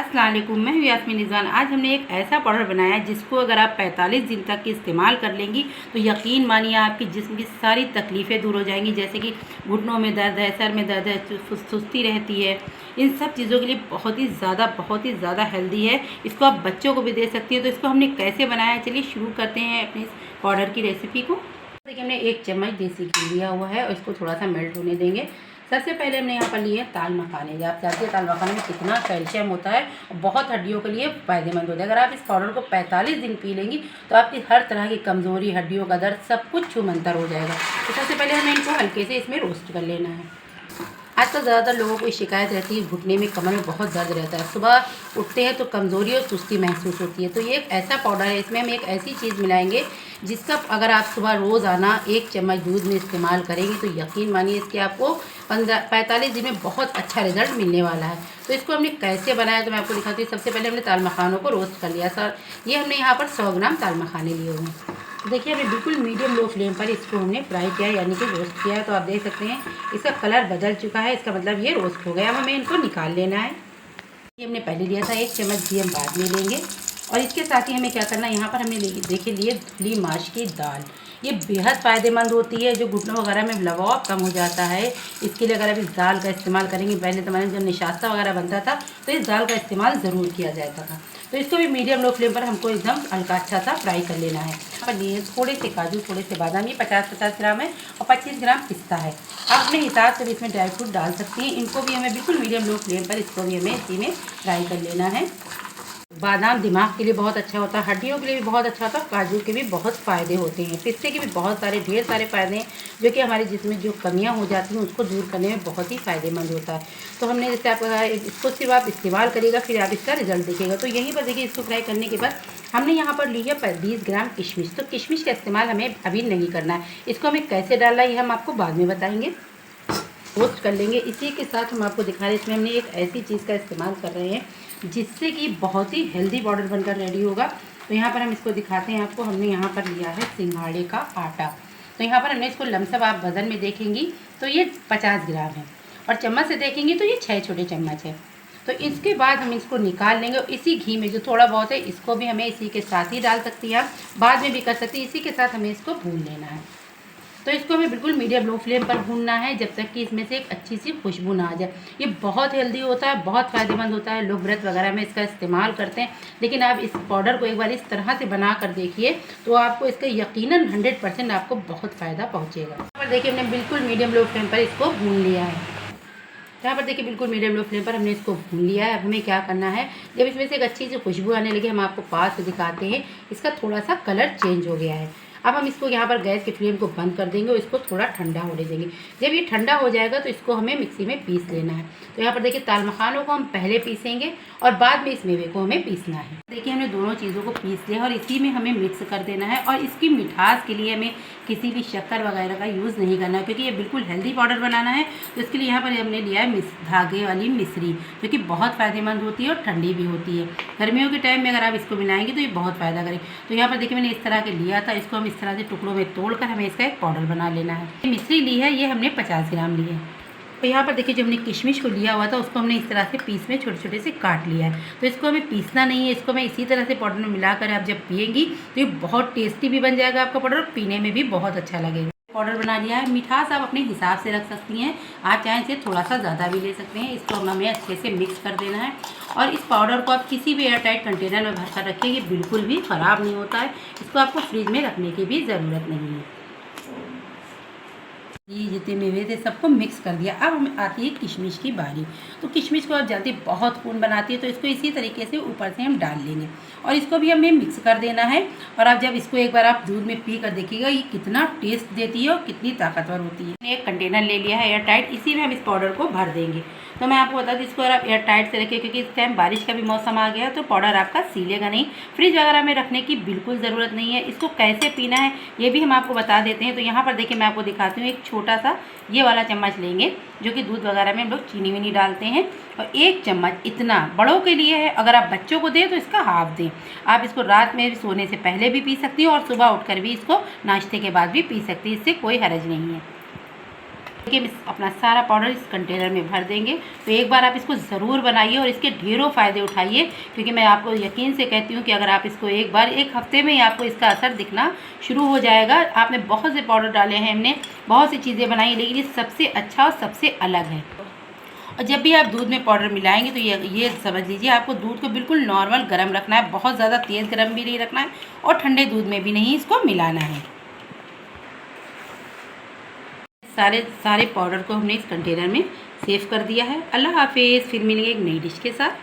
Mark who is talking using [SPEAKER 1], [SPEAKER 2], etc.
[SPEAKER 1] अस्सलाम वालेकुम, मैं हूँ यास्मीन रिजवान। आज हमने एक ऐसा पाउडर बनाया है जिसको अगर आप 45 दिन तक इस्तेमाल कर लेंगी तो यकीन मानिए आपकी जिस्म की सारी तकलीफ़ें दूर हो जाएंगी। जैसे कि घुटनों में दर्द है, सर में दर्द है, सुस्ती रहती है, इन सब चीज़ों के लिए बहुत ही ज़्यादा हेल्दी है। इसको आप बच्चों को भी दे सकती है। तो इसको हमने कैसे बनाया है, चलिए शुरू करते हैं अपने इस पाउडर की रेसिपी को। देखिए हमने 1 चम्मच देसी घी लिया हुआ है और इसको थोड़ा सा मेल्ट होने देंगे। सबसे पहले हमने यहाँ पर लिए ताल मखाने। आप जानते हैं ताल मखाने में कितना कैल्शियम होता है और बहुत हड्डियों के लिए फ़ायदेमंद होता है। अगर आप इस पाउडर को 45 दिन पी लेंगी तो आपकी हर तरह की कमज़ोरी, हड्डियों का दर्द सब कुछ छूमंतर हो जाएगा। तो सबसे पहले हमें इनको हल्के से इसमें रोस्ट कर लेना है। आजकल ज़्यादातर लोगों को शिकायत रहती है घुटने में, कमर में बहुत दर्द रहता है। सुबह उठते हैं तो कमज़ोरी और सुस्ती महसूस होती है। तो ये एक ऐसा पाउडर है, इसमें हम एक ऐसी चीज़ मिलाएंगे जिसका अगर आप सुबह रोज़ाना 1 चम्मच दूध में इस्तेमाल करेंगे तो यकीन मानिए इसके आपको 45 दिन में बहुत अच्छा रिजल्ट मिलने वाला है। तो इसको हमने कैसे बनाया तो मैं आपको दिखाती हूँ। सबसे पहले हमने ताल मखानों को रोस्ट कर लिया। सर ये हमने यहाँ पर 100 ग्राम ताल मखाने लिए हुए हैं। देखिए हमने बिल्कुल मीडियम लो फ्लेम पर इसको हमने फ्राई किया यानी कि रोस्ट किया है। तो आप देख सकते हैं इसका कलर बदल चुका है, इसका मतलब ये रोस्ट हो गया। अब हमें इनको निकाल लेना है। ये हमने पहले लिया था, 1 चम्मच घी हम बाद में लेंगे। और इसके साथ ही हमें क्या करना है, यहाँ पर हमने देखिए लिए धुली माश की दाल। ये बेहद फ़ायदेमंद होती है, जो घुटनों वगैरह में लवाव कम हो जाता है। इसके लिए अगर आप इस दाल का इस्तेमाल करेंगे, पहले ज़माने में जब निशास्ता वगैरह बनता था तो इस दाल का इस्तेमाल ज़रूर किया जाता था। तो इसको भी मीडियम लो फ्लेम पर हमको एकदम हल्का अच्छा सा फ्राई कर लेना है। पर लिए थोड़े से काजू, थोड़े से बादाम, ये 50-50 ग्राम है और 25 ग्राम पिस्ता है। आप अपने हिसाब से भी इसमें ड्राई फ्रूट डाल सकती हैं। इनको भी हमें बिल्कुल मीडियम लो फ्लेम पर इसको भी हमें इसी में फ्राई कर लेना है। बादाम दिमाग के लिए बहुत अच्छा होता है, हड्डियों के लिए भी बहुत अच्छा होता है, काजू के भी बहुत फ़ायदे होते हैं, पिस्ते के भी बहुत सारे ढेर सारे फ़ायदे हैं जो कि हमारे जिस्म में जो कमियां हो जाती हैं उसको दूर करने में बहुत ही फ़ायदेमंद होता है। तो हमने जैसे आपको कहा इसको सिर्फ आप इस्तेमाल करिएगा फिर आप इसका रिजल्ट देखिएगा। तो यहीं पर देखिए इसको फ्राई करने के बाद हमने यहाँ पर ली है 20 ग्राम किशमिश। तो किशमिश का इस्तेमाल हमें अभी नहीं करना है, इसको हमें कैसे डालना है ये हम आपको बाद में बताएँगे। रोस्ट कर लेंगे। इसी के साथ हम आपको दिखा रहे हैं इसमें हमने एक ऐसी चीज़ का इस्तेमाल कर रहे हैं जिससे कि बहुत ही हेल्दी पाउडर बनकर रेडी होगा। तो यहाँ पर हम इसको दिखाते हैं आपको। हमने यहाँ पर लिया है सिंघाड़े का आटा। तो यहाँ पर हमने इसको लमसम आप वज़न में देखेंगी तो ये 50 ग्राम है और चम्मच से देखेंगी तो ये 6 छोटे चम्मच है। तो इसके बाद हम इसको निकाल लेंगे और इसी घी में जो थोड़ा बहुत है इसको भी हमें इसी के साथ ही डाल सकती है, आप बाद में भी कर सकती है। इसी के साथ हमें इसको भून लेना है। तो इसको हमें बिल्कुल मीडियम लो फ्लेम पर भूनना है जब तक कि इसमें से एक अच्छी सी खुशबू ना आ जाए। ये बहुत हेल्दी होता है, बहुत फ़ायदेमंद होता है। लोग व्रत वगैरह में इसका इस्तेमाल करते हैं, लेकिन आप इस पाउडर को एक बार इस तरह से बना कर देखिए तो आपको इसका यकीनन 100% आपको बहुत फ़ायदा पहुँचेगा। यहाँ पर देखिए हमने बिल्कुल मीडियम लो फ्लेम पर इसको भून लिया है। यहाँ पर देखिए बिल्कुल मीडियम लो फ्लेम पर हमने इसको भून लिया है। अब हमें क्या करना है, जब इसमें से एक अच्छी सी खुशबू आने लगे हम आपको पास से दिखाते हैं। इसका थोड़ा सा कलर चेंज हो गया है। अब हम इसको यहाँ पर गैस की फ्लेम को बंद कर देंगे और इसको थोड़ा ठंडा होने देंगे। जब ये ठंडा हो जाएगा तो इसको हमें मिक्सी में पीस लेना है। तो यहाँ पर देखिए ताल मखानों को हम पहले पीसेंगे और बाद में इस मेवे को हमें पीसना है। देखिए हमने दोनों चीज़ों को पीस लिया और इसी में हमें मिक्स कर देना है। और इसकी मिठास के लिए हमें किसी भी शक्कर वगैरह का यूज़ नहीं करना है क्योंकि ये बिल्कुल हेल्दी पाउडर बनाना है। तो इसके लिए यहाँ पर हमने लिया है धागे वाली मिश्री जो कि बहुत फ़ायदेमंद होती है और ठंडी भी होती है। गर्मियों के टाइम में अगर आप इसको मिलाएंगे तो ये बहुत फ़ायदा करें। तो यहाँ पर देखिए मैंने इस तरह के लिया था, इसको हम इस तरह से टुकड़ों में तोड़कर हमें इसका एक पाउडर बना लेना है। मिश्री ली है, ये हमने 50 ग्राम ली है। तो यहाँ पर देखिए जो हमने किशमिश को लिया हुआ था उसको हमने इस तरह से पीस में छोटे छोटे से काट लिया है। तो इसको हमें पीसना नहीं है, इसको मैं इसी तरह से पाउडर में मिलाकर आप जब पिएंगी तो ये बहुत टेस्टी भी बन जाएगा आपका पाउडर और पीने में भी बहुत अच्छा लगेगा। पाउडर बना लिया है। मिठास आप अपने हिसाब से रख सकती हैं, आप चाहें इसे थोड़ा सा ज़्यादा भी ले सकते हैं। इसको हमें अच्छे से मिक्स कर देना है और इस पाउडर को आप किसी भी एयरटाइट कंटेनर में भरकर रखें, ये बिल्कुल भी ख़राब नहीं होता है। इसको आपको फ्रिज में रखने की भी ज़रूरत नहीं है। ये जितने मेवे थे सबको मिक्स कर दिया। अब हम आती है किशमिश की बारी। तो किशमिश को आप जल्दी बहुत खून बनाती है तो इसको इसी तरीके से ऊपर से हम डाल लेंगे और इसको भी हमें मिक्स कर देना है। और आप जब इसको एक बार आप दूध में पी कर देखिएगा ये कितना टेस्ट देती है और कितनी ताकतवर होती है। मैंने एक कंटेनर ले लिया है एयर टाइट, इसी में हम इस पाउडर को भर देंगे। तो मैं आपको बता दूँ इसको अगर आप एयर टाइट से रखिए क्योंकि इस टाइम बारिश का भी मौसम आ गया तो पाउडर आपका सीलेगा नहीं। फ्रिज वगैरह में रखने की बिल्कुल ज़रूरत नहीं है। इसको कैसे पीना है ये भी हम आपको बता देते हैं। तो यहाँ पर देखिए मैं आपको दिखाती हूँ, एक छोटा सा ये वाला चम्मच लेंगे जो कि दूध वगैरह में हम लोग चीनी वीनी डालते हैं और 1 चम्मच इतना बड़ों के लिए है। अगर आप बच्चों को दें तो इसका हाफ दें। आप इसको रात में सोने से पहले भी पी सकती हैं और सुबह उठकर भी इसको नाश्ते के बाद भी पी सकती है, इससे कोई हर्ज नहीं है। देखिए अपना सारा पाउडर इस कंटेनर में भर देंगे। तो एक बार आप इसको ज़रूर बनाइए और इसके ढेरों फ़ायदे उठाइए, क्योंकि मैं आपको यकीन से कहती हूँ कि अगर आप इसको एक बार, एक हफ्ते में ही आपको इसका असर दिखना शुरू हो जाएगा। आपने बहुत से पाउडर डाले हैं, हमने बहुत सी चीज़ें बनाई, लेकिन ये सबसे अच्छा और सबसे अलग है। और जब भी आप दूध में पाउडर मिलाएंगे तो ये समझ लीजिए आपको दूध को बिल्कुल नॉर्मल गर्म रखना है, बहुत ज़्यादा तेज़ गर्म भी नहीं रखना है और ठंडे दूध में भी नहीं इसको मिलाना है। सारे पाउडर को हमने इस कंटेनर में सेव कर दिया है। अल्लाह हाफिज़, फिर मिलेंगे एक नई डिश के साथ।